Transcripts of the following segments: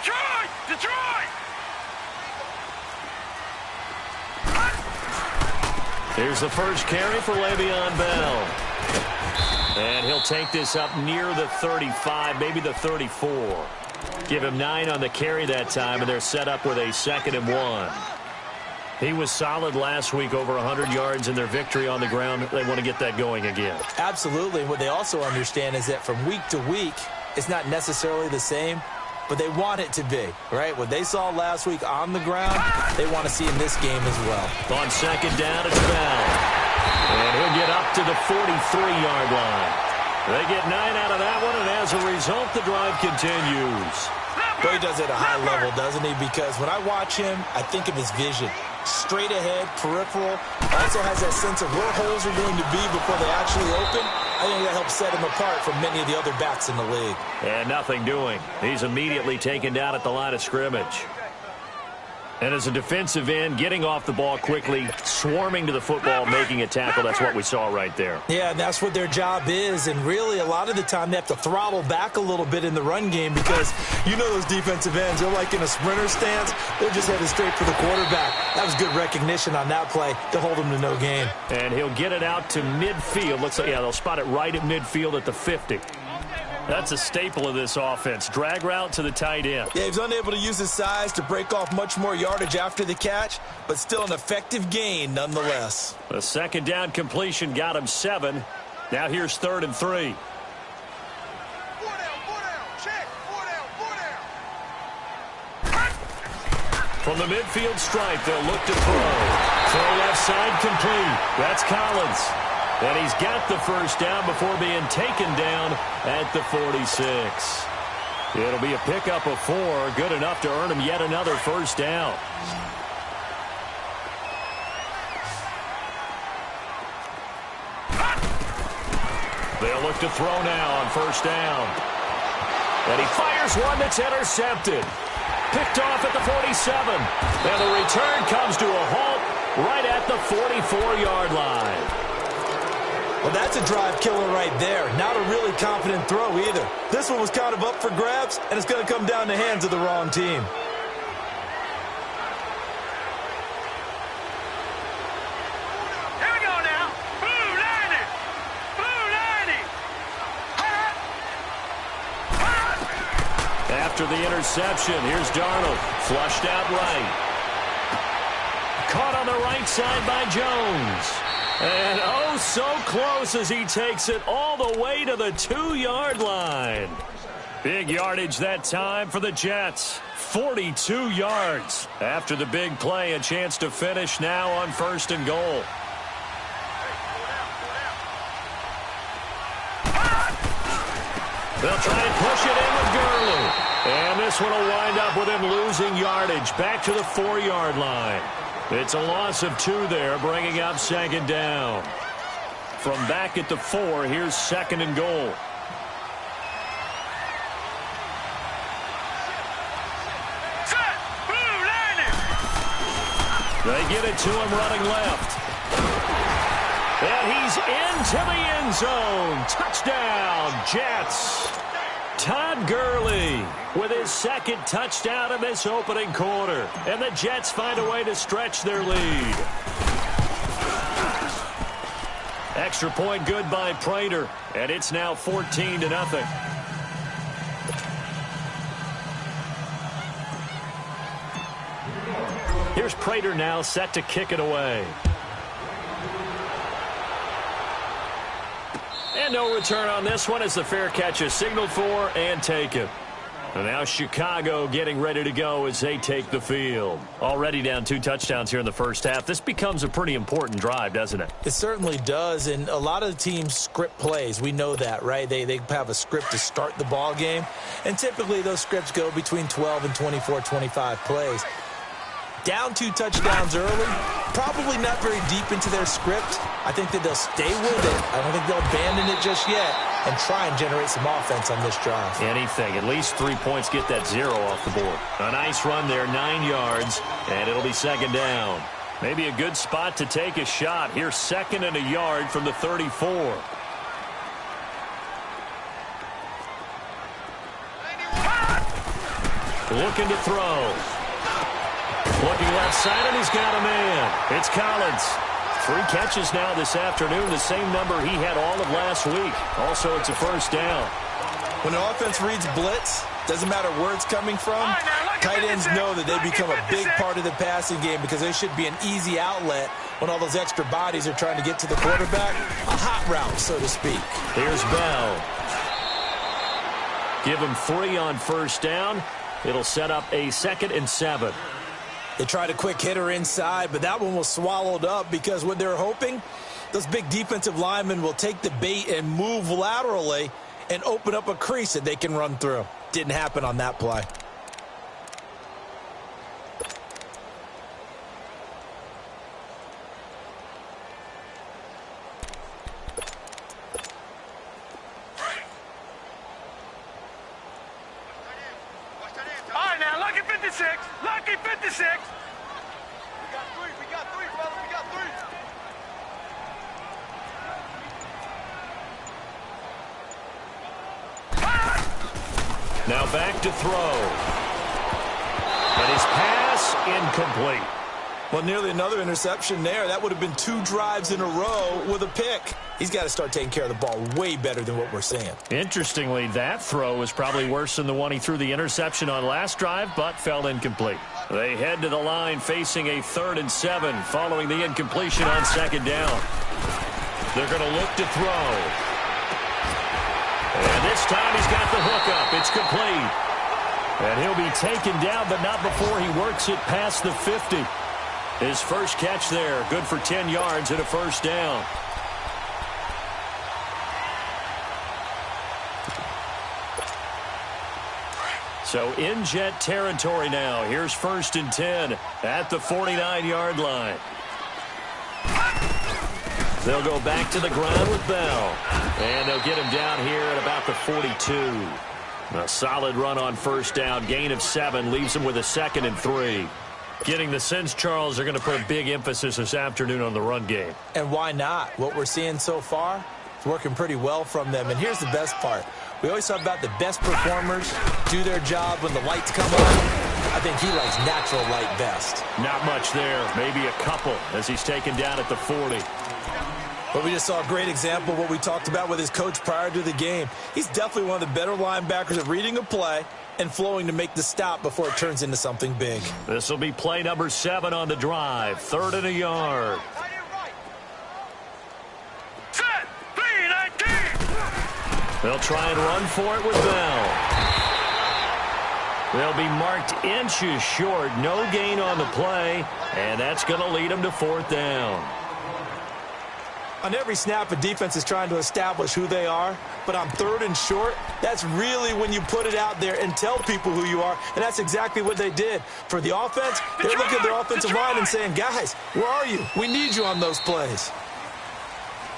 Detroit! Detroit! Here's the first carry for Le'Veon Bell. And he'll take this up near the 35, maybe the 34. Give him 9 on the carry that time, and they're set up with a 2nd and 1. He was solid last week, over 100 yards in their victory on the ground. They want to get that going again. Absolutely. What they also understand is that from week to week, it's not necessarily the same, but they want it to be, right? What they saw last week on the ground, they want to see in this game as well. On 2nd down, it's Bell. And he'll get up to the 43-yard line. They get 9 out of that one, and as a result, the drive continues. He does it at a high level, doesn't he? Because when I watch him, I think of his vision. Straight ahead, peripheral. Also has that sense of where holes are going to be before they actually open. I think that helps set him apart from many of the other backs in the league. And nothing doing. He's immediately taken down at the line of scrimmage. And as a defensive end, getting off the ball quickly, swarming to the football, making a tackle, that's what we saw right there. Yeah, and that's what their job is. And really, a lot of the time, they have to throttle back a little bit in the run game because you know those defensive ends, they're like in a sprinter stance. They're just headed straight for the quarterback. That was good recognition on that play to hold him to no gain. And he'll get it out to midfield. Looks like, yeah, they'll spot it right at midfield at the 50. That's a staple of this offense. Drag route to the tight end. Yeah, he's unable to use his size to break off much more yardage after the catch, but still an effective gain nonetheless. The 2nd down completion got him 7. Now here's 3rd and 3. From the midfield stripe, they'll look to throw. Throw left side complete. That's Collins. And he's got the first down before being taken down at the 46. It'll be a pickup of 4, good enough to earn him yet another first down. They'll look to throw now on first down. And he fires one that's intercepted. Picked off at the 47. And the return comes to a halt right at the 44-yard line. Well, that's a drive killer right there. Not a really confident throw either. This one was kind of up for grabs, and it's going to come down the hands of the wrong team. Here we go now. Blue 90. Blue 90. After the interception, here's Darnold. Flushed out right. Caught on the right side by Jones. And oh, so close as he takes it all the way to the 2-yard line. Big yardage that time for the Jets. 42 yards. After the big play, a chance to finish now on 1st and goal. They'll try and push it in with Gurley. And this one will wind up with him losing yardage back to the 4-yard line. It's a loss of 2 there, bringing up 2nd down. From back at the 4, here's 2nd and goal. Set. Blue 90. They get it to him running left. And he's into the end zone. Touchdown, Jets. Todd Gurley with his 2nd touchdown in this opening quarter. And the Jets find a way to stretch their lead. Extra point good by Prater. And it's now 14-0. Here's Prater now set to kick it away. And no return on this one as the fair catch is signaled for and taken. And now Chicago getting ready to go as they take the field. Already down 2 touchdowns here in the first half. This becomes a pretty important drive, doesn't it? It certainly does, and a lot of the teams script plays. We know that, right? They have a script to start the ball game, and typically those scripts go between 12 and 24, 25 plays. Down 2 touchdowns early, probably not very deep into their script. I think that they'll stay with it. I don't think they'll abandon it just yet and try and generate some offense on this drive. Anything. At least 3 points, get that 0 off the board. A nice run there, 9 yards, and it'll be 2nd down. Maybe a good spot to take a shot. Here's 2nd and a yard from the 34. looking to throw. Looking left side, and he's got a man. It's Collins. 3 catches now this afternoon, the same number he had all of last week. Also, it's a first down. When the offense reads blitz, doesn't matter where it's coming from, tight ends know that they become a big part of the passing game because they should be an easy outlet when all those extra bodies are trying to get to the quarterback. A hot route, so to speak. Here's Bell. Give him 3 on first down. It'll set up a 2nd and 7. They tried a quick hitter inside, but that one was swallowed up because what they're hoping, those big defensive linemen will take the bait and move laterally and open up a crease that they can run through. Didn't happen on that play. All right, now, lucky 56. Lucky 56. We got three, fellas. We got 3. Now back to throw. And his pass incomplete. Well, nearly another interception there. That would have been 2 drives in a row with a pick. He's got to start taking care of the ball way better than what we're seeing. Interestingly, that throw was probably worse than the one he threw the interception on last drive, but fell incomplete. They head to the line facing a 3rd and 7 following the incompletion on 2nd down. They're going to look to throw. And this time he's got the hook up. It's complete. And he'll be taken down, but not before he works it past the 50. His first catch there, good for 10 yards and a first down. So in Jet territory now. Here's 1st and 10 at the 49-yard line. They'll go back to the ground with Bell. And they'll get him down here at about the 42. A solid run on first down. Gain of 7 leaves him with a 2nd and 3. Getting the sense, Charles, they're going to put a big emphasis this afternoon on the run game. And why not? What we're seeing so far is working pretty well from them. And here's the best part. We always talk about the best performers do their job when the lights come on. I think he likes natural light best. Not much there. Maybe a couple as he's taken down at the 40. But we just saw a great example of what we talked about with his coach prior to the game. He's definitely one of the better linebackers at reading a play and flowing to make the stop before it turns into something big. This will be play number 7 on the drive. 3rd and a yard. Set. 3-19. They'll try and run for it with Bell. They'll be marked inches short. No gain on the play, and that's going to lead them to 4th down. On every snap, a defense is trying to establish who they are. But on 3rd and short, that's really when you put it out there and tell people who you are. And that's exactly what they did. For the offense, they're looking at their offensive line and saying, guys, where are you? We need you on those plays.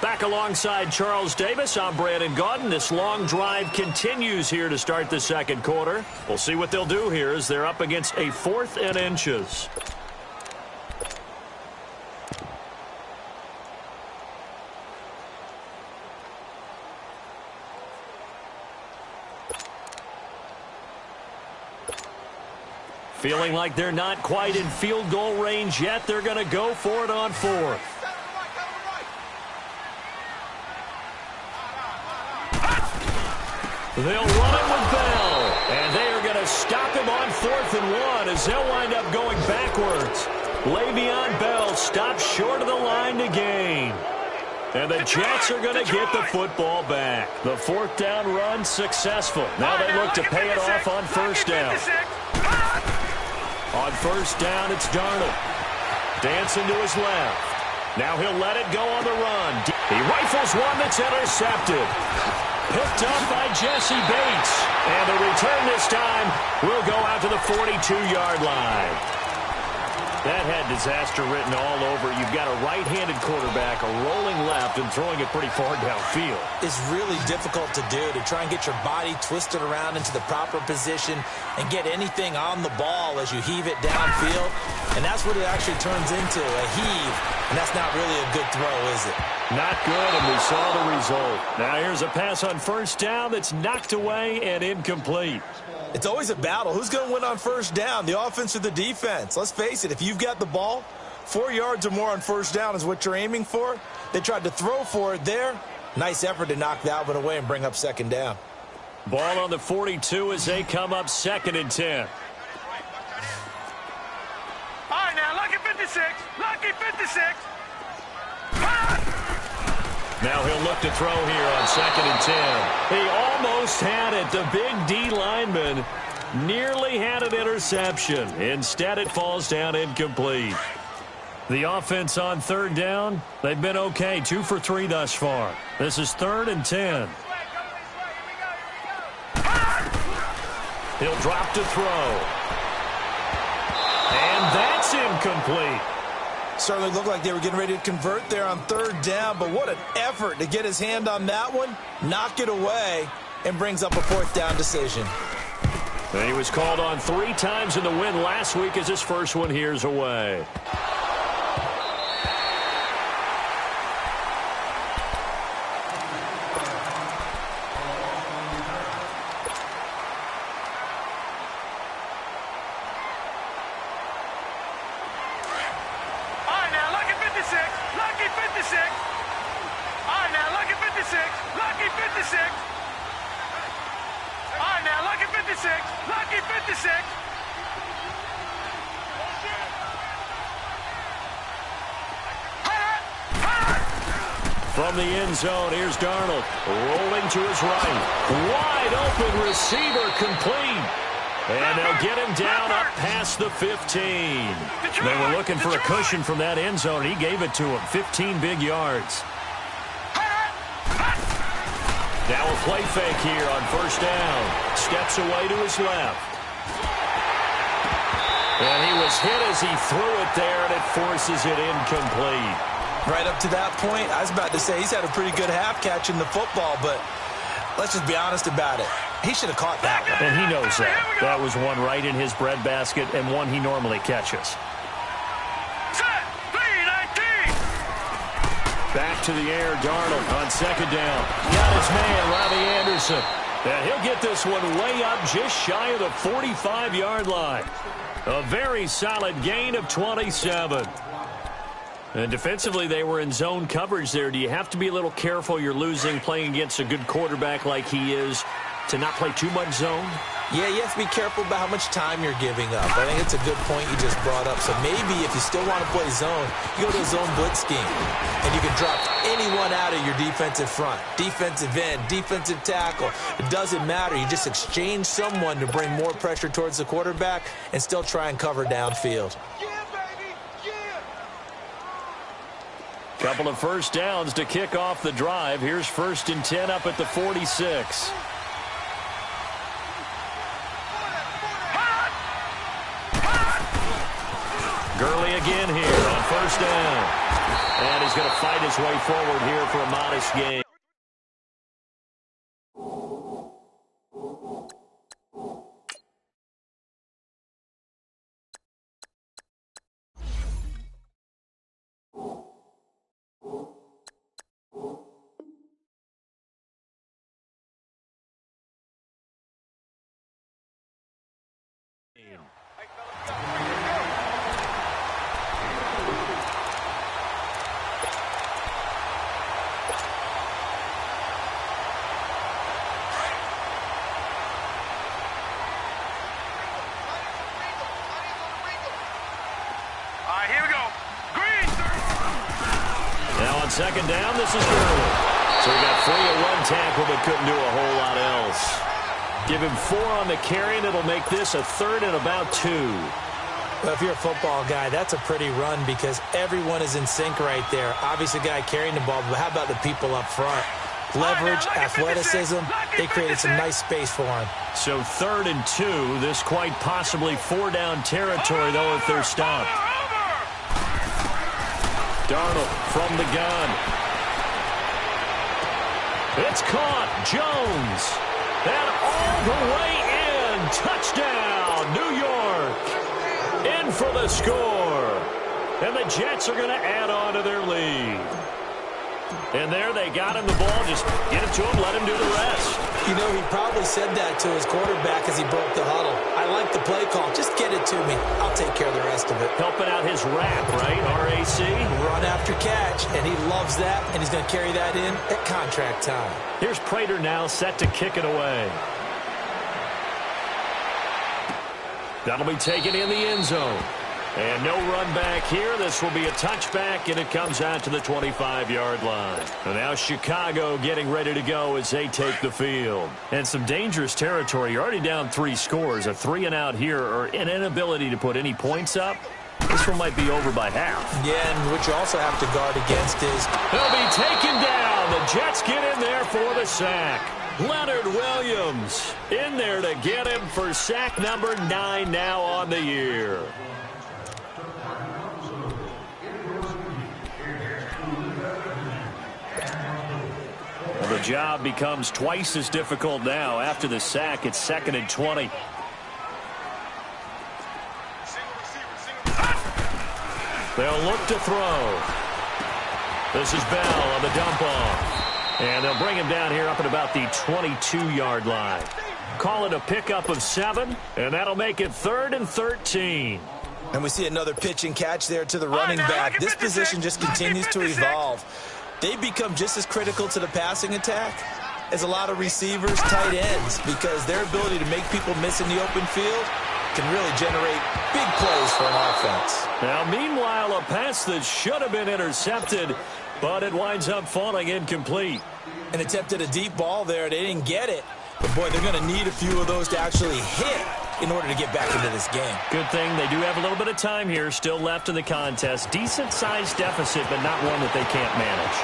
Back alongside Charles Davis, I'm Brandon Gaudin. This long drive continues here to start the 2nd quarter. We'll see what they'll do here as they're up against a 4th and inches. Feeling like they're not quite in field goal range yet. They're going to go for it on 4th. They'll run it with Bell. And they are going to stop him on 4th and 1 as they'll wind up going backwards. Le'Veon Bell stops short of the line to gain. And the Jets are going to get the football back. The 4th down run successful. Now they look to pay it off on first down. On first down, it's Darnold. Dancing to his left. Now he'll let it go on the run. He rifles one that's intercepted. Picked up by Jesse Bates. And the return this time will go out to the 42-yard line. That had disaster written all over. You've got a right-handed quarterback, a rolling left, and throwing it pretty far downfield. It's really difficult to do, to try and get your body twisted around into the proper position and get anything on the ball as you heave it downfield. And that's what it actually turns into, a heave. And that's not really a good throw, is it? Not good, and we saw the result. Now here's a pass on first down that's knocked away and incomplete. It's always a battle. Who's going to win on first down, the offense or the defense? Let's face it, if you've got the ball, 4 yards or more on first down is what you're aiming for. They tried to throw for it there. Nice effort to knock that one away and bring up second down. Ball on the 42 as they come up 2nd and 10. All right, now, lucky 56. Lucky 56. Now he'll look to throw here on 2nd and 10. He almost had it. The big D lineman nearly had an interception. Instead, it falls down incomplete. The offense on 3rd down, they've been okay. 2 for 3 thus far. This is 3rd and 10. He'll drop to throw. And that's incomplete. Certainly looked like they were getting ready to convert there on 3rd down, but what an effort to get his hand on that one, knock it away, and brings up a 4th down decision. And he was called on 3 times in the win last week as his first one here's away. From the end zone, here's Darnold, rolling to his right. Wide open receiver complete. And they'll get him down up past the 15. They were looking for a cushion from that end zone. He gave it to him, 15 big yards. Now a play fake here on first down. Steps away to his left. And he was hit as he threw it there, and it forces it incomplete. Right up to that point, I was about to say he's had a pretty good half catching the football, but let's just be honest about it. He should have caught that one. And he knows that. That was one right in his breadbasket and one he normally catches. Set, 3-19. Back to the air, Darnold on 2nd down. Got his man, Robbie Anderson. And he'll get this one way up just shy of the 45-yard line. A very solid gain of 27. And defensively, they were in zone coverage there. Do you have to be a little careful? You're losing playing against a good quarterback like he is to not play too much zone? Yeah, you have to be careful about how much time you're giving up. I think it's a good point you just brought up. So maybe if you still want to play zone, you go to a zone blitz scheme. And you can drop anyone out of your defensive front. Defensive end, defensive tackle. It doesn't matter. You just exchange someone to bring more pressure towards the quarterback and still try and cover downfield. Couple of first downs to kick off the drive. Here's 1st and 10 up at the 46. Gurley again here on first down. And he's going to fight his way forward here for a modest gain. Second down, this is Gurley. So he got free of one tackle but couldn't do a whole lot else. Give him 4 on the carry, and it'll make this a 3rd and about 2. Well, if you're a football guy, that's a pretty run because everyone is in sync right there. Obviously, the guy carrying the ball, but how about the people up front? Leverage, athleticism, they created some nice space for him. So 3rd and 2, this quite possibly 4-down territory, though, if they're stopped. Darnold from the gun. It's caught. Jones. And all the way in. Touchdown, New York. In for the score. And the Jets are going to add on to their lead. And there they got him the ball. Just get it to him, let him do the rest. You know, he probably said that to his quarterback as he broke the huddle. I like the play call. Just get it to me. I'll take care of the rest of it. Helping out his rap, right? RAC. Run after catch, and he loves that, and he's going to carry that in at contract time. Here's Prater now set to kick it away. That'll be taken in the end zone. And no run back here. This will be a touchback, and it comes out to the 25-yard line. And now Chicago getting ready to go as they take the field. And some dangerous territory. You're already down 3 scores. A 3-and-out here, or an inability to put any points up. This one might be over by half. Yeah, and what you also have to guard against is... He'll be taken down. The Jets get in there for the sack. Leonard Williams in there to get him for sack number 9 now on the year. The job becomes twice as difficult now. After the sack, it's 2nd and 20. They'll look to throw. This is Bell on the dump off. And they'll bring him down here up at about the 22-yard line. Call it a pickup of 7, and that'll make it 3rd and 13. And we see another pitch and catch there to the running back. This position just continues to evolve. They become just as critical to the passing attack as a lot of receivers, tight ends, because their ability to make people miss in the open field can really generate big plays for an offense. Now, meanwhile, a pass that should have been intercepted, but it winds up falling incomplete. And attempted a deep ball there. They didn't get it. But, boy, they're going to need a few of those to actually hit in order to get back into this game. Good thing they do have a little bit of time here still left in the contest. Decent-sized deficit, but not one that they can't manage.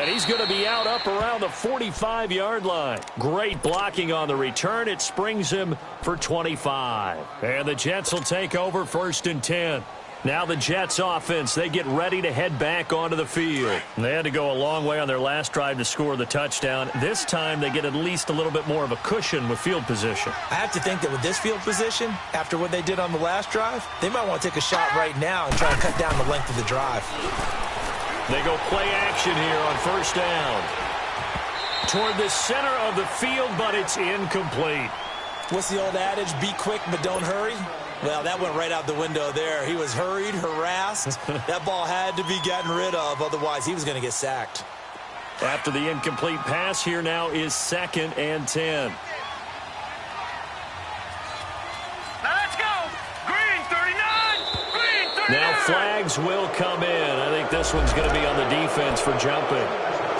And he's going to be out up around the 45-yard line. Great blocking on the return. It springs him for 25. And the Jets will take over 1st and 10. Now the Jets offense, they get ready to head back onto the field. They had to go a long way on their last drive to score the touchdown. This time they get at least a little bit more of a cushion with field position. I have to think that with this field position, after what they did on the last drive, they might want to take a shot right now and try to cut down the length of the drive. They go play action here on 1st down. Toward the center of the field, but it's incomplete. What's the old adage? Be quick, but don't hurry. Well, that went right out the window there. He was hurried, harassed. That ball had to be gotten rid of, otherwise he was going to get sacked. After the incomplete pass, here now is 2nd and 10. Let's go. Green 39. Green 39. Now flags will come in. I think this one's going to be on the defense for jumping.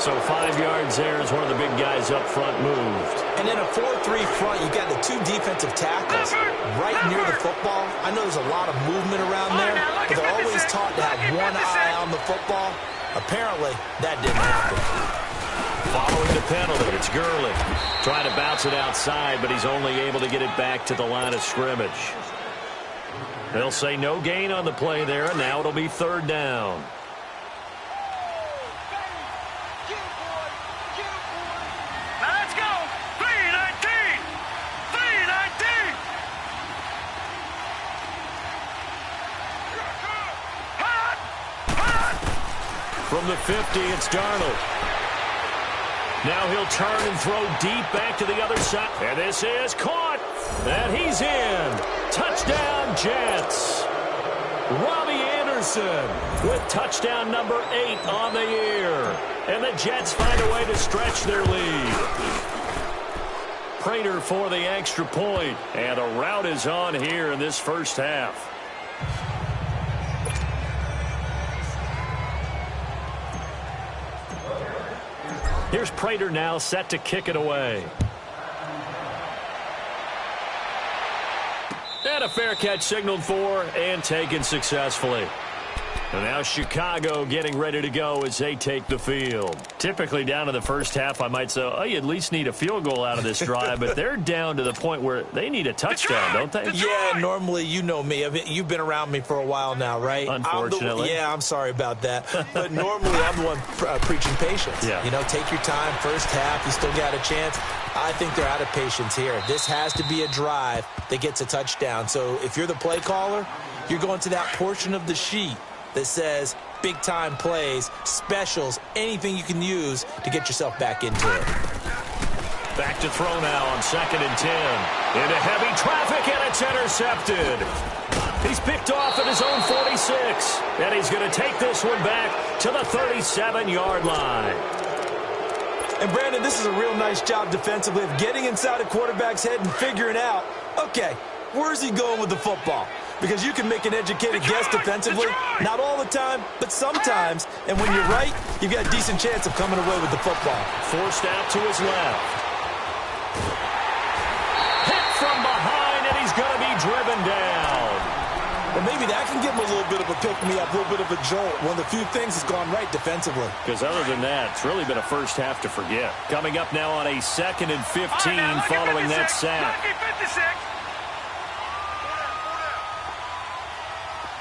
So 5 yards there as one of the big guys up front moved. And in a 4-3 front, you've got the 2 defensive tackles right near the football. I know there's a lot of movement around there, but they're always taught to have one eye on the football. Apparently, that didn't happen. Following the penalty, it's Gurley. Trying to bounce it outside, but he's only able to get it back to the line of scrimmage. They'll say no gain on the play there, and now it'll be 3rd down. Let's go. 319. 319. Hot. Hot. From the 50, it's Darnold. Now he'll turn and throw deep back to the other side. And this is caught. And he's in. Touchdown, Jets. Robbie Anderson with touchdown number 8 on the year. And the Jets find a way to stretch their lead. Prater for the extra point. And a rout is on here in this first half. Here's Prater now set to kick it away. And a fair catch signaled for and taken successfully. And now Chicago getting ready to go as they take the field. Typically down in the first half, I might say, oh, you at least need a field goal out of this drive. But they're down to the point where they need a touchdown, don't they? Yeah, normally, you know me. I mean, you've been around me for a while now, right? Unfortunately. I'm sorry about that. But normally, I'm the one preaching patience. Yeah. You know, take your time. First half, you still got a chance. I think they're out of patience here. This has to be a drive that gets a touchdown. So if you're the play caller, you're going to that portion of the sheet that says big-time plays, specials, anything you can use to get yourself back into it. Back to throw now on 2nd and 10. Into heavy traffic, and it's intercepted. He's picked off at his own 46, and he's going to take this one back to the 37-yard line. And, Brandon, this is a real nice job defensively of getting inside a quarterback's head and figuring out, okay, where's he going with the football? Because you can make an educated guess defensively, not all the time, but sometimes. And when you're right, you've got a decent chance of coming away with the football. Forced out to his left. Hit from behind, and he's going to be driven down. Well, maybe that can give him a little bit of a pick-me-up, a little bit of a jolt. One of the few things that's gone right defensively. Because other than that, it's really been a first half to forget. Coming up now on a 2nd and 15 following that sack.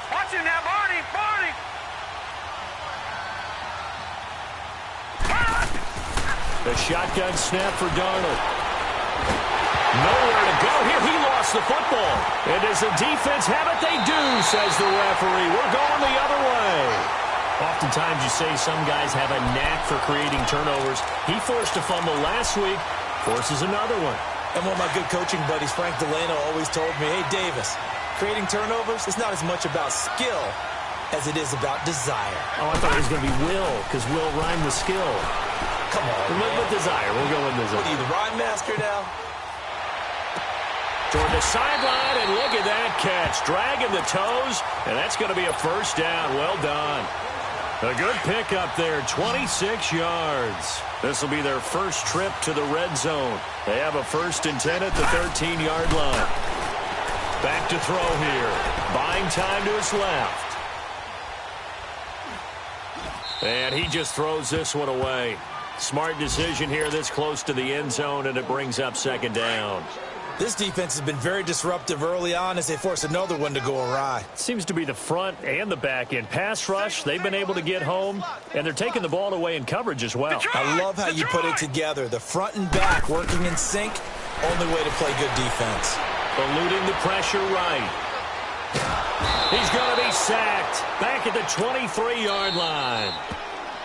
Watch him now, Barney. The shotgun snap for Darnold. Nowhere to go here. He lost the football. And does the defense have it? They do, says the referee. We're going the other way. Oftentimes you say some guys have a knack for creating turnovers. He forced a fumble last week, forces another one. And one of my good coaching buddies, Frank Delano, always told me, hey, Davis, creating turnovers is not as much about skill as it is about desire. Oh, I thought it was going to be will, because will rhyme with skill. Come on, with desire. We'll go with desire. What are you, the rhyme master now? Toward the sideline, and look at that catch. Dragging the toes, and that's going to be a first down. Well done. A good pickup there, 26 yards. This will be their first trip to the red zone. They have a 1st and 10 at the 13-yard line. Back to throw here. Buying time to his left. And he just throws this one away. Smart decision here this close to the end zone, and it brings up 2nd down. This defense has been very disruptive early on as they force another one to go awry. Seems to be the front and the back end. Pass rush, they've been able to get home, and they're taking the ball away in coverage as well. I love how you put it together. The front and back working in sync, only way to play good defense. Eluding the pressure right. He's going to be sacked back at the 23-yard line.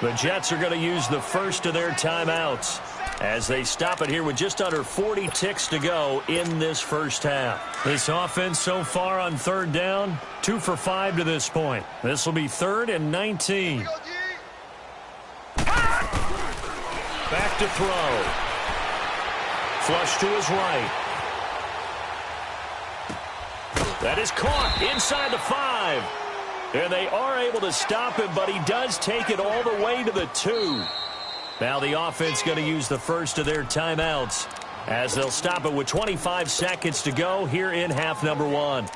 The Jets are going to use the first of their timeouts as they stop it here with just under 40 ticks to go in this first half. This offense so far on 3rd down, 2 for 5 to this point. This will be 3rd and 19. Back to throw. Flush to his right. That is caught inside the 5. And they are able to stop him, but he does take it all the way to the 2. Now the offense going to use the first of their timeouts as they'll stop it with 25 seconds to go here in half number 1.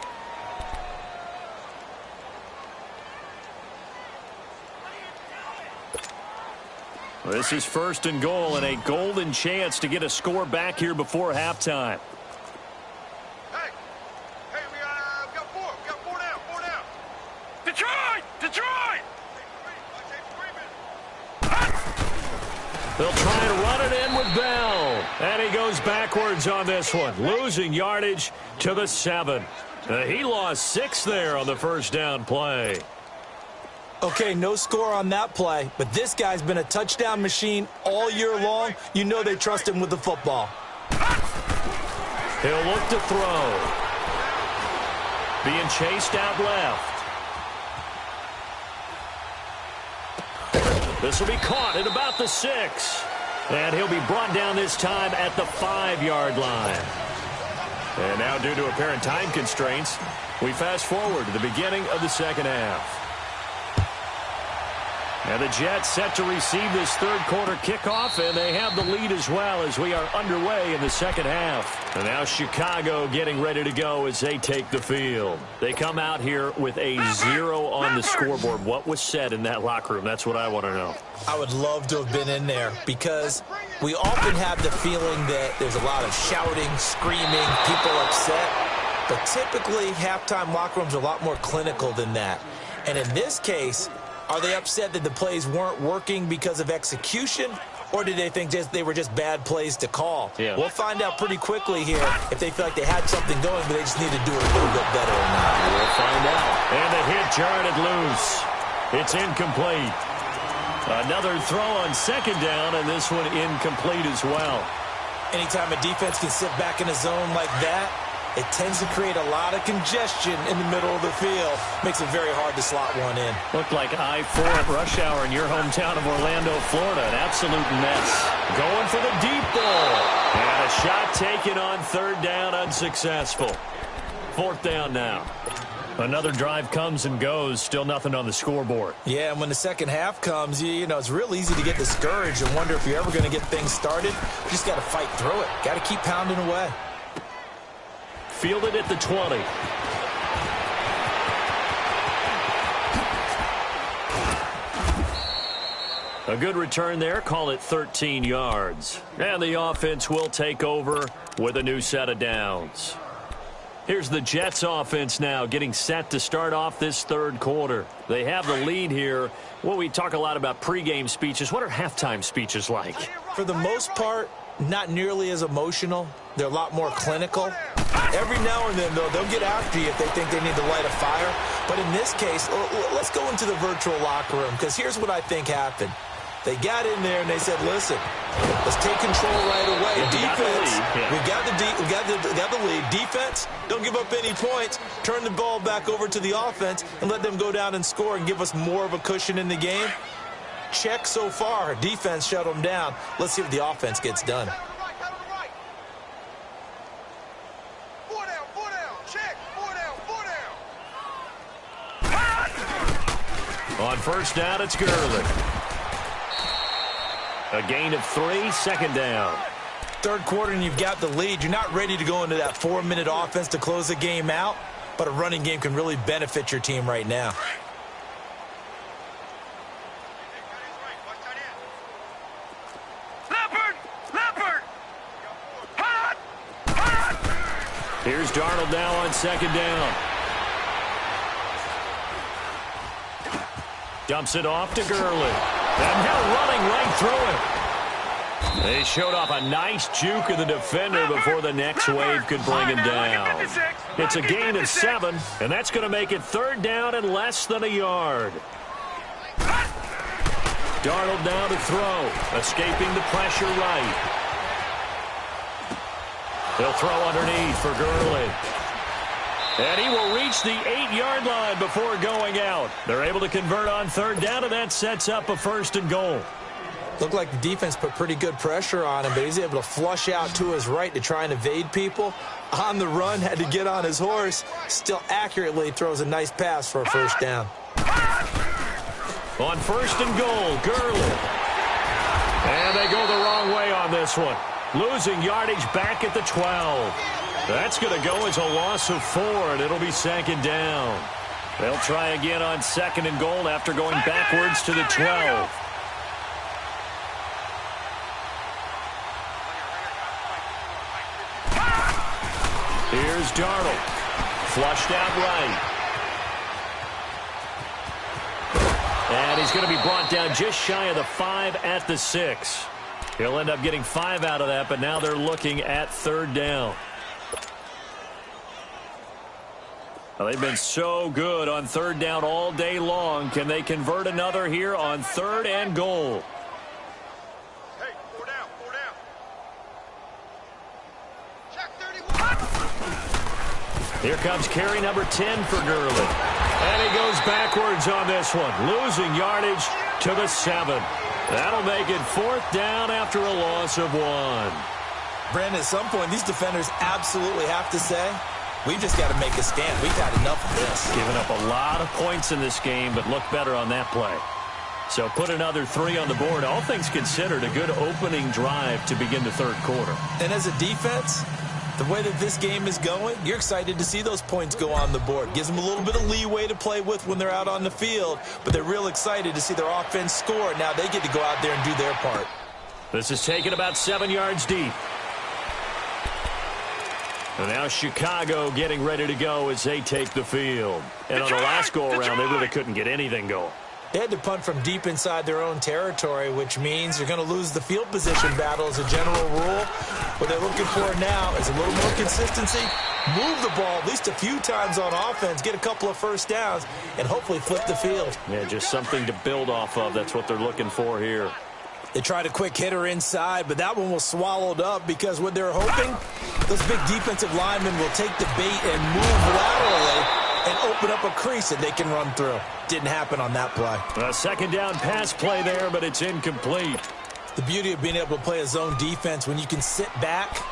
This is 1st and goal and a golden chance to get a score back here before halftime. Detroit! They'll try and run it in with Bell. And he goes backwards on this one, losing yardage to the 7. He lost 6 there on the first down play. Okay, no score on that play, but this guy's been a touchdown machine all year long. You know they trust him with the football. He'll look to throw. Being chased out left. This will be caught at about the 6. And he'll be brought down this time at the 5-yard line. And now, due to apparent time constraints, we fast forward to the beginning of the second half. And the Jets set to receive this third quarter kickoff, and they have the lead as well as we are underway in the second half. And now Chicago getting ready to go as they take the field. They come out here with a 0 on the scoreboard. What was said in that locker room? That's what I want to know. I would love to have been in there because we often have the feeling that there's a lot of shouting, screaming, people upset. But typically, halftime locker rooms are a lot more clinical than that. And in this case, are they upset that the plays weren't working because of execution, or did they think they were just bad plays to call? Yeah. We'll find out pretty quickly here if they feel like they had something going, but they just need to do it a little bit better or not. We'll find out. And the hit jarred it loose. It's incomplete. Another throw on second down, and this one incomplete as well. Anytime a defense can sit back in a zone like that, it tends to create a lot of congestion in the middle of the field. Makes it very hard to slot one in. Looked like I-4 at rush hour in your hometown of Orlando, Florida. An absolute mess. Going for the deep ball. And a shot taken on third down, unsuccessful. Fourth down now. Another drive comes and goes. Still nothing on the scoreboard. Yeah, and when the second half comes, you know, it's real easy to get discouraged and wonder if you're ever going to get things started. You just got to fight through it. Got to keep pounding away. Fielded at the 20. A good return there. Call it 13 yards. And the offense will take over with a new set of downs. Here's the Jets offense now getting set to start off this third quarter. They have the lead here. Well, we talk a lot about pregame speeches. What are halftime speeches like? For the most part, not nearly as emotional. They're a lot more clinical. Every now and then, though, they'll get after you if they think they need to light a fire. But in this case, let's go into the virtual locker room, because here's what I think happened. They got in there and they said, listen, let's take control right away. Defense, we got the lead. Defense, don't give up any points. Turn the ball back over to the offense and let them go down and score and give us more of a cushion in the game. Check so far. Defense shut them down. Let's see if the offense gets done. On first down, it's Gurley. A gain of 3, second down. Third quarter and you've got the lead. You're not ready to go into that 4-minute offense to close the game out, but a running game can really benefit your team right now. Here's Darnold now on second down. Dumps it off to Gurley. And now running right through him. They showed off a nice juke of the defender before the next wave could bring him down. It's a gain of 7, and that's going to make it third down and less than a yard. Darnold now to throw, escaping the pressure right. He'll throw underneath for Gurley. And he will reach the 8-yard line before going out. They're able to convert on third down, and that sets up a first and goal. Looked like the defense put pretty good pressure on him, but he's able to flush out to his right to try and evade people. On the run, had to get on his horse. Still accurately throws a nice pass for a first down. On first and goal, Gurley. And they go the wrong way on this one. Losing yardage back at the 12. That's going to go as a loss of 4, and it'll be second down. They'll try again on second and goal after going backwards to the 12. Here's Darnold. Flushed out right. And he's going to be brought down just shy of the 5 at the 6. He'll end up getting 5 out of that, but now they're looking at third down. Well, they've been so good on third down all day long. Can they convert another here on third and goal? Hey, 4 down, 4 down. Check 31. Here comes carry number 10 for Gurley. And he goes backwards on this one, losing yardage to the 7. That'll make it fourth down after a loss of 1. Brandon, at some point, these defenders absolutely have to say, we've just got to make a stand. We've had enough of this. Giving up a lot of points in this game, but look better on that play. So put another 3 on the board. All things considered, a good opening drive to begin the third quarter. And as a defense, the way that this game is going, you're excited to see those points go on the board. Gives them a little bit of leeway to play with when they're out on the field, but they're real excited to see their offense score. Now they get to go out there and do their part. This is taken about 7 yards deep. And now Chicago getting ready to go as they take the field. And on the last go-around, they really couldn't get anything going. They had to punt from deep inside their own territory, which means you're going to lose the field position battle as a general rule. What they're looking for now is a little more consistency move the ball at least a few times on offense, get a couple of first downs, and hopefully flip the field. Yeah, just something to build off of. That's what they're looking for here. They tried a quick hitter inside, but that one was swallowed up because what they're hoping, those big defensive linemen will take the bait and move laterally and open up a crease that they can run through. Didn't happen on that play. A second down pass play there, but it's incomplete. The beauty of being able to play a zone defense, when you can sit back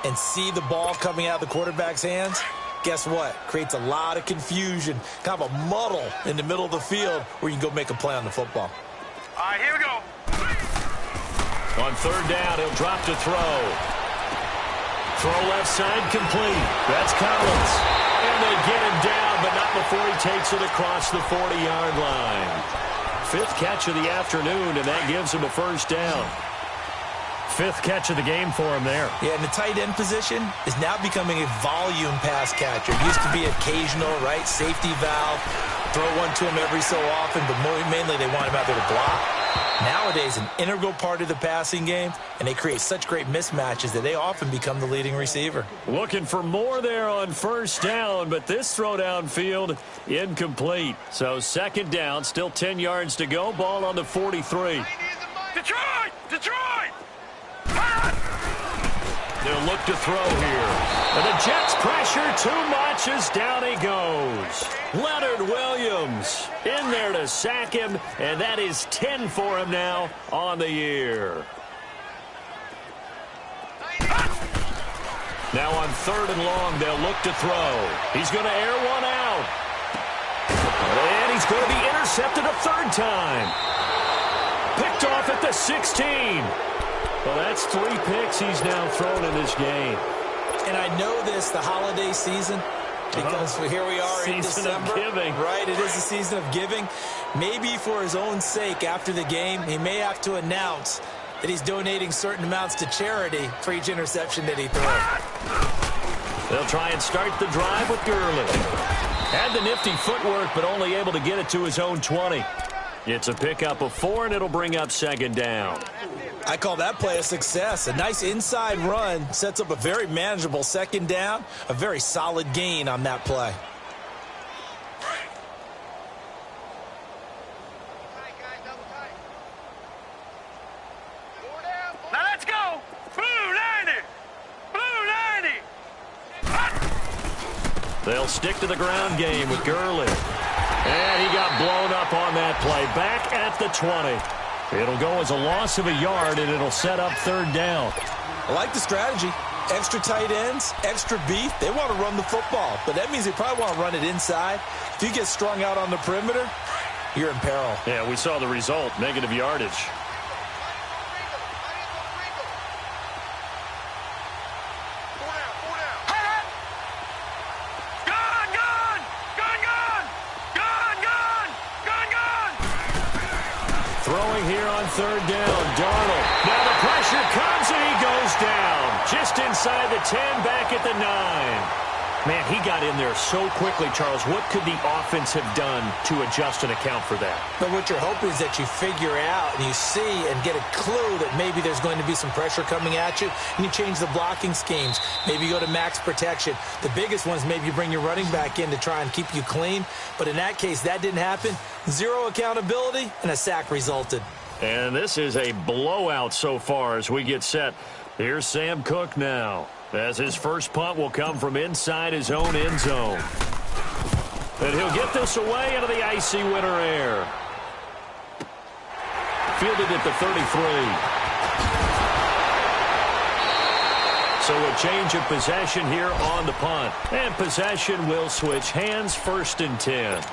and see the ball coming out of the quarterback's hands, guess what? Creates a lot of confusion, kind of a muddle in the middle of the field where you can go make a play on the football. All right, here we go. On third down, he'll drop to throw. Throw left side complete. That's Collins. And they get him down, but not before he takes it across the 40-yard line. 5th catch of the afternoon, and that gives him a first down. 5th catch of the game for him there. Yeah, and the tight end position is now becoming a volume pass catcher. It used to be occasional, right? Safety valve. Throw one to him every so often, but mainly they want him out there to block. Nowadays, an integral part of the passing game, and they create such great mismatches that they often become the leading receiver. Looking for more there on first down, but this throw downfield incomplete. So second down, still 10 yards to go. Ball on the 43. Detroit! Detroit! They'll look to throw here. And the Jets pressure too much as down he goes. Leonard Williams in there to sack him, and that is 10 for him now on the year. Now on third and long, they'll look to throw. He's going to air one out. And he's going to be intercepted a third time. Picked off at the 16. Well, that's 3 picks he's now thrown in this game. And I know this, the holiday season, because here we are in December. Season of giving. Right, it is a season of giving. Maybe for his own sake, after the game, he may have to announce that he's donating certain amounts to charity for each interception that he throws. They'll try and start the drive with Gurley. Had the nifty footwork, but only able to get it to his own 20. It's a pickup of 4, and it'll bring up second down. I call that play a success. A nice inside run sets up a very manageable second down. A very solid gain on that play. Now let's go! Blue 90! Blue 90! They'll stick to the ground game with Gurley. And he got blown up on that play. Back at the 20. It'll go as a loss of a yard, and it'll set up third down. I like the strategy. Extra tight ends, extra beef. They want to run the football, but that means they probably want to run it inside. If you get strung out on the perimeter, you're in peril. Yeah, we saw the result, negative yardage. Throwing here on third down, Darnold. Now the pressure comes and he goes down. Just inside the 10, back at the 9. Man, he got in there so quickly, Charles. What could the offense have done to adjust and account for that? But what you're hoping is that you figure out and you see and get a clue that maybe there's going to be some pressure coming at you, and you change the blocking schemes. Maybe you go to max protection. The biggest ones, maybe you bring your running back in to try and keep you clean. But in that case, that didn't happen. 0 accountability, and a sack resulted. And this is a blowout so far as we get set. Here's Sam Cook now, as his first punt will come from inside his own end zone. And he'll get this away into the icy winter air. Fielded at the 33. So a change of possession here on the punt. And possession will switch hands, 1st and 10.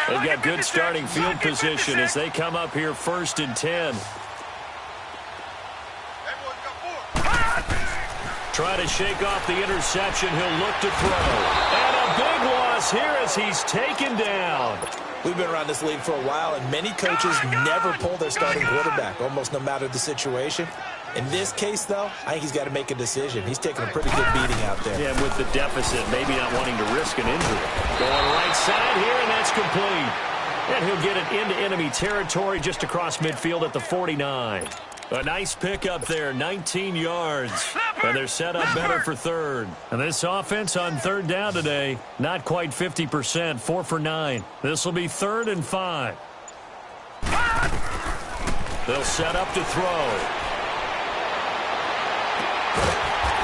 They've got good starting field position as they come up here 1st and 10. Try to shake off the interception. He'll look to throw. And a big loss here as he's taken down. We've been around this league for a while, and many coaches never pull their starting quarterback, almost no matter the situation. In this case, though, I think he's got to make a decision. He's taking a pretty good beating out there. Yeah, with the deficit, maybe not wanting to risk an injury. Going right side here, and that's complete. And he'll get it into enemy territory just across midfield at the 49. A nice pickup there, 19 yards. And they're set up better for third. And this offense on third down today, not quite 50%, 4 for 9. This will be 3rd and 5. They'll set up to throw.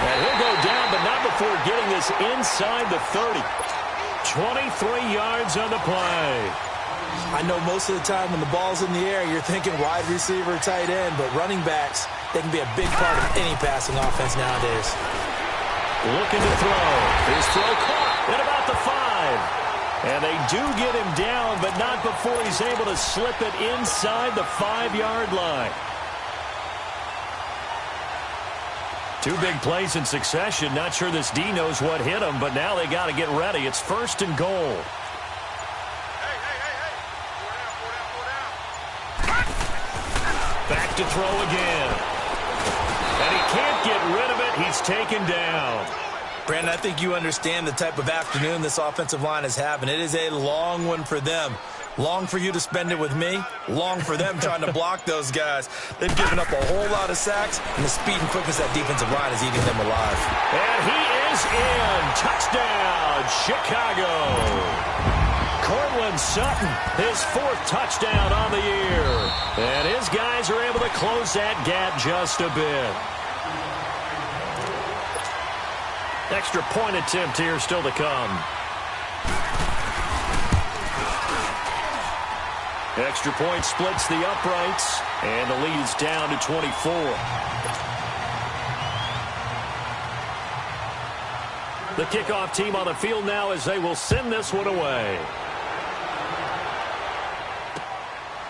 And he'll go down, but not before getting this inside the 30. 23 yards on the play. I know most of the time when the ball's in the air, you're thinking wide receiver, tight end, but running backs, they can be a big part of any passing offense nowadays. Looking to throw. His throw caught at about the 5. And they do get him down, but not before he's able to slip it inside the 5-yard line. 2 big plays in succession. Not sure this D knows what hit him, but now they got to get ready. It's 1st and goal. Back to throw again. And he can't get rid of it. He's taken down. Brandon, I think you understand the type of afternoon this offensive line is having. It is a long one for them. Long for you to spend it with me. Long for them trying to block those guys. They've given up a whole lot of sacks, and the speed and quickness of that defensive line is eating them alive. And he is in. Touchdown, Chicago. Cortland Sutton, his 4th touchdown on the year. And his guys are able to close that gap just a bit. Extra point attempt here still to come. Extra point splits the uprights, and the lead is down to 24. The kickoff team on the field now as they will send this one away.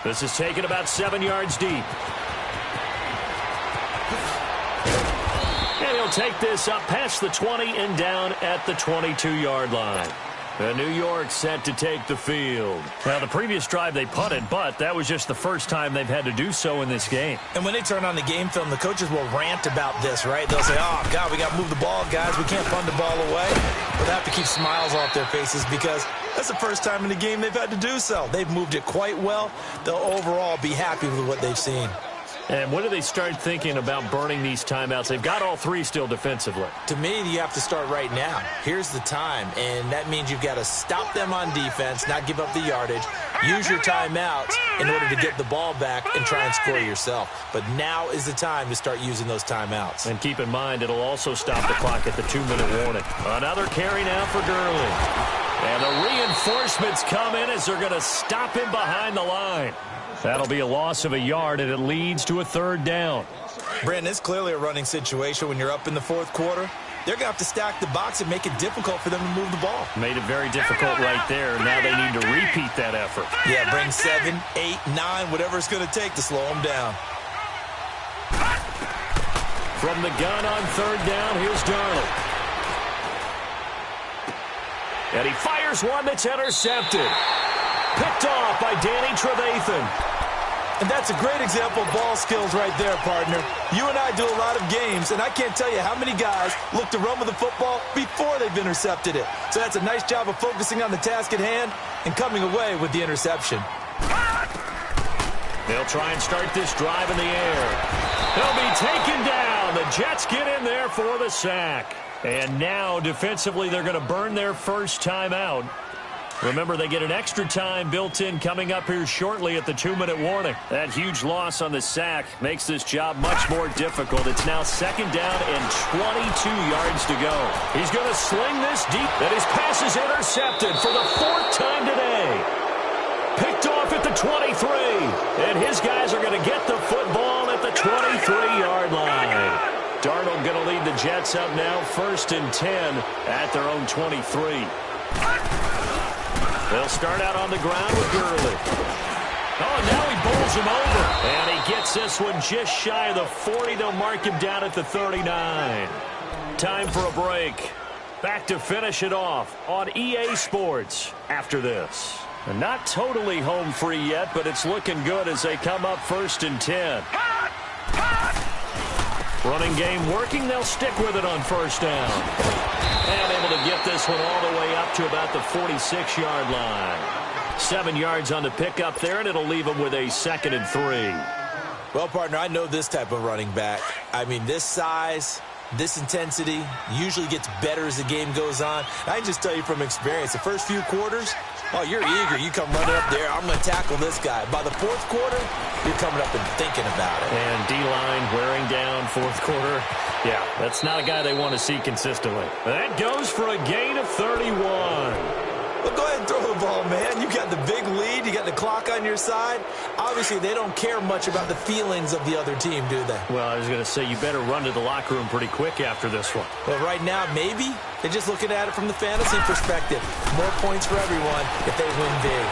This is taken about 7 yards deep. And he'll take this up past the 20 and down at the 22-yard line. And New York set to take the field. Now, the previous drive they punted, but that was just the first time they've had to do so in this game. And when they turn on the game film, the coaches will rant about this, right? They'll say, oh, God, we got to move the ball, guys. We can't punt the ball away. But they have to keep smiles off their faces because that's the first time in the game they've had to do so. They've moved it quite well. They'll overall be happy with what they've seen. And when do they start thinking about burning these timeouts? They've got all 3 still defensively. To me, you have to start right now. Here's the time, and that means you've got to stop them on defense, not give up the yardage, use your timeouts in order to get the ball back and try and score yourself. But now is the time to start using those timeouts. And keep in mind, it'll also stop the clock at the 2-minute warning. Another carry now for Gurley. And the reinforcements come in as they're going to him behind the line. That'll be a loss of a yard, and it leads to a 3rd down. Brandon, it's clearly a running situation when you're up in the 4th quarter. They're going to have to stack the box and make it difficult for them to move the ball. Made it very difficult right there. Now they need to repeat that effort. Yeah, bring 7, 8, 9, whatever it's going to take to slow them down. From the gun on 3rd down, here's Darnold. And he fires one that's intercepted. Picked off by Danny Trevathan. And that's a great example of ball skills right there, partner. You and I do a lot of games, and I can't tell you how many guys look to run with the football before they've intercepted it. So that's a nice job of focusing on the task at hand and coming away with the interception. They'll try and start this drive in the air. They'll be taken down. The Jets get in there for the sack. And now, defensively, they're going to burn their first timeout. Remember, they get an extra time built in coming up here shortly at the 2-minute warning. That huge loss on the sack makes this job much more difficult. It's now 2nd down and 22 yards to go. He's going to sling this deep. And his pass is intercepted for the 4th time today. Picked off at the 23. And his guys are going to get the football at the 23-yard line. Darnold going to lead the Jets up now 1st and 10 at their own 23. They'll start out on the ground with Gurley. Oh, and now he bowls him over. And he gets this one just shy of the 40. They'll mark him down at the 39. Time for a break. Back to finish it off on EA Sports after this. And not totally home free yet, but it's looking good as they come up 1st and 10. Running game working. They'll stick with it on 1st down. And able to get this one all the way up to about the 46-yard line. 7 yards on the pickup there, and it'll leave them with a 2nd and 3. Well, partner, I know this type of running back. I mean, this size, this intensity usually gets better as the game goes on. I can just tell you from experience, the first few quarters, oh, you're eager. You come running up there. I'm going to tackle this guy. By the fourth quarter, you're coming up and thinking about it. And D-line wearing down fourth quarter. Yeah, that's not a guy they want to see consistently. That goes for a gain of 31. Well, go ahead and throw the ball, man. You got the big lead. You got the clock on your side. Obviously, they don't care much about the feelings of the other team, do they? Well, I was going to say, you better run to the locker room pretty quick after this one. Well, right now, maybe. They're just looking at it from the fantasy perspective. More points for everyone if they win big.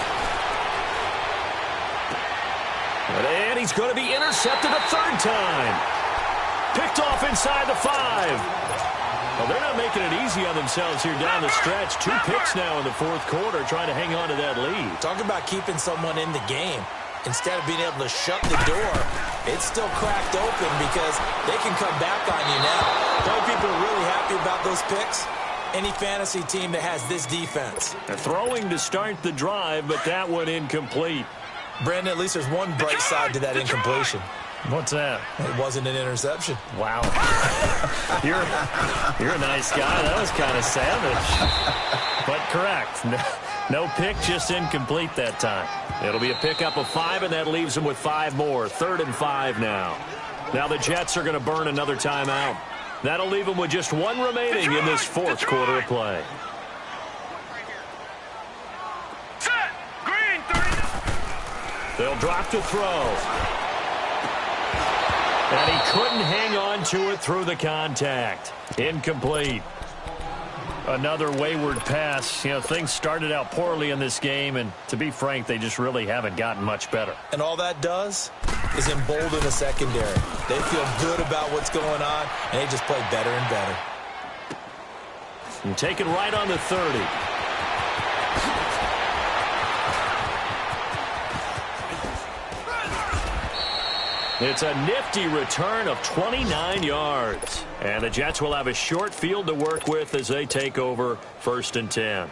And he's going to be intercepted a third time. Picked off inside the 5. Well, they're not making it easy on themselves here down the stretch. 2 picks now in the fourth quarter, trying to hang on to that lead. Talk about keeping someone in the game. Instead of being able to shut the door, it's still cracked open because they can come back on you now. The only people are really happy about those picks, any fantasy team that has this defense. They're throwing to start the drive, but that one incomplete. Brandon, at least there's one bright side to that incompletion. What's that? It wasn't an interception. Wow. You're a nice guy. That was kind of savage. But correct. No pick, just incomplete that time. It'll be a pickup of 5, and that leaves them with 5 more. 3rd and 5 now. Now the Jets are going to burn another timeout. That'll leave them with just 1 remaining in this fourth quarter of play. Set. Green, 30. They'll drop to throw. And he couldn't hang on to it through the contact. Incomplete. Another wayward pass. You know, things started out poorly in this game, and to be frank, they just really haven't gotten much better. And all that does is embolden the secondary. They feel good about what's going on, and they just play better and better. And taken right on the 30. It's a nifty return of 29 yards. And the Jets will have a short field to work with as they take over 1st and 10.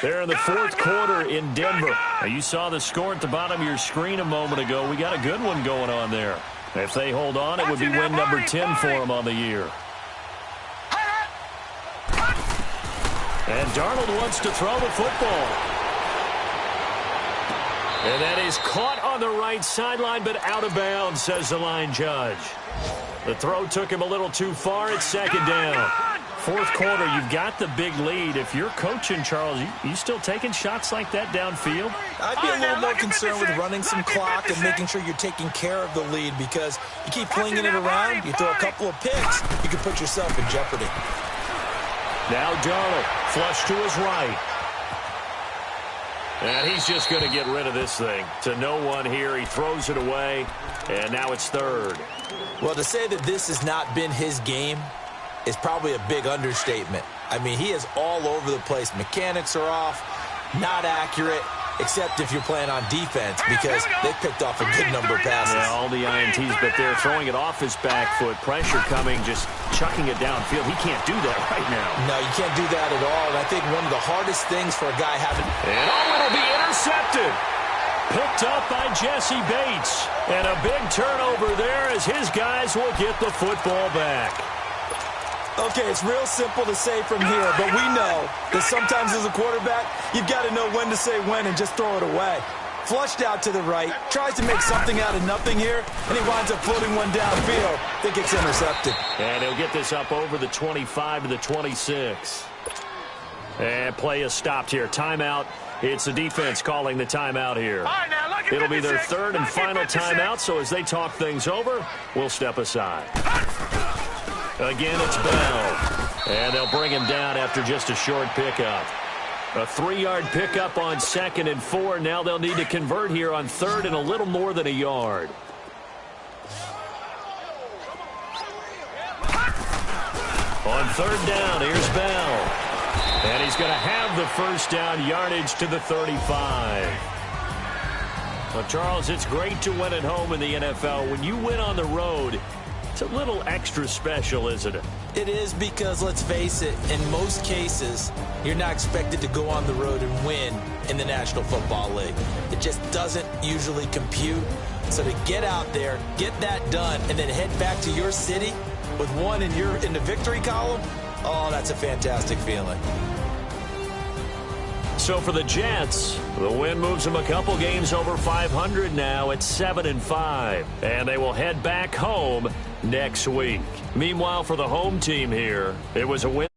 They're in the fourth quarter in Denver. Now, you saw the score at the bottom of your screen a moment ago. We got a good one going on there. If they hold on, it would be win number 10 for them on the year. And Darnold wants to throw the football. And that is caught on the right sideline, but out of bounds, says the line judge. The throw took him a little too far. It's 2nd down. Fourth quarter, you've got the big lead. If you're coaching, Charles, you still taking shots like that downfield? I'd be a little more concerned with running some clock and making sure you're taking care of the lead, because you keep flinging it around, you throw a couple of picks, you can put yourself in jeopardy. Now Darnold, flush to his right. And he's just going to get rid of this thing. To no one here. He throws it away, and now it's 3rd. Well, to say that this has not been his game is probably a big understatement. I mean, he is all over the place. Mechanics are off, not accurate, except if you're playing on defense, because they picked off a good number of passes. Yeah, all the INTs, but they're throwing it off his back foot. Pressure coming, just chucking it downfield. He can't do that right now. No, you can't do that at all. And I think one of the hardest things for a guy having... And it'll be intercepted. Picked up by Jesse Bates. And a big turnover there as his guys will get the football back. Okay, it's real simple to say from here, but we know that sometimes as a quarterback, you've got to know when to say when and just throw it away. Flushed out to the right, tries to make something out of nothing here, and he winds up floating one downfield that gets intercepted. And he'll get this up over the 25 to the 26. And play is stopped here. Timeout. It's the defense calling the timeout here. It'll be their 3rd and final timeout, so as they talk things over, we'll step aside. Again, it's Bell. And they'll bring him down after just a short pickup. A 3-yard pickup on 2nd and 4. Now they'll need to convert here on 3rd and a little more than a yard. On 3rd down, here's Bell. And he's going to have the first down, yardage to the 35. Well, Charles, it's great to win at home in the NFL. When you win on the road, it's a little extra special, isn't it? It is, because, let's face it, in most cases, you're not expected to go on the road and win in the National Football League. It just doesn't usually compute. So to get out there, get that done, and then head back to your city with one in the victory column, oh, that's a fantastic feeling. So for the Jets, the win moves them a couple games over 500 now at 7-5. And they will head back home next week. Meanwhile, for the home team here, it was a win.